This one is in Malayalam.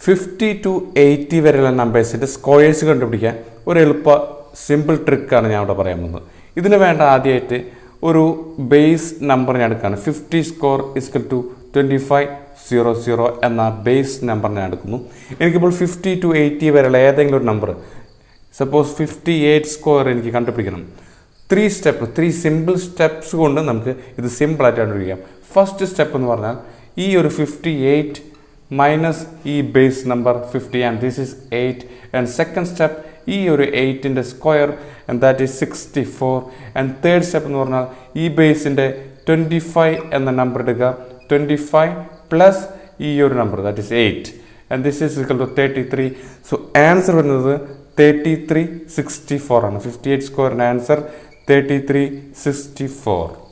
50 to 80 വരെയുള്ള നമ്പേഴ്സിൻ്റെ സ്ക്വയേഴ്സ് കണ്ടുപിടിക്കാൻ ഒരു എളുപ്പ സിമ്പിൾ ട്രിക്കാണ് ഞാൻ ഇവിടെ പറയാൻ പോകുന്നത്. ഇതിന് വേണ്ട ആദ്യമായിട്ട് ഒരു ബേസ് നമ്പർ ഞാൻ എടുക്കുകയാണ്. 50 സ്ക്വയർ ഇസ്കൽ ടു 2500 എന്ന ബേസ് നമ്പർ ഞാൻ എടുക്കുന്നു. എനിക്കിപ്പോൾ 50 to 80 വരെയുള്ള ഏതെങ്കിലും ഒരു നമ്പർ, സപ്പോസ് 58 സ്ക്വയർ എനിക്ക് കണ്ടുപിടിക്കണം. 3 സിമ്പിൾ സ്റ്റെപ്സ് കൊണ്ട് നമുക്ക് ഇത് സിമ്പിളായിട്ട് കണ്ടുപിടിക്കാം. ഫസ്റ്റ് സ്റ്റെപ്പ് എന്ന് പറഞ്ഞാൽ ഈ ഒരു 58 മൈനസ് ഈ base number 50 and this is 8. And second step ഈ ഒരു 8ൻ്റെ square and that is 64. And third step എന്ന് പറഞ്ഞാൽ ഈ ബേസിൻ്റെ 25 എന്ന നമ്പർ എടുക്കുക. 25 പ്ലസ് ഈ ഒരു number that is 8 and this is equal to 33. So answer വരുന്നത് 3364 ആണ്. 58 സ്ക്വയറിൻ്റെ ആൻസർ 3364.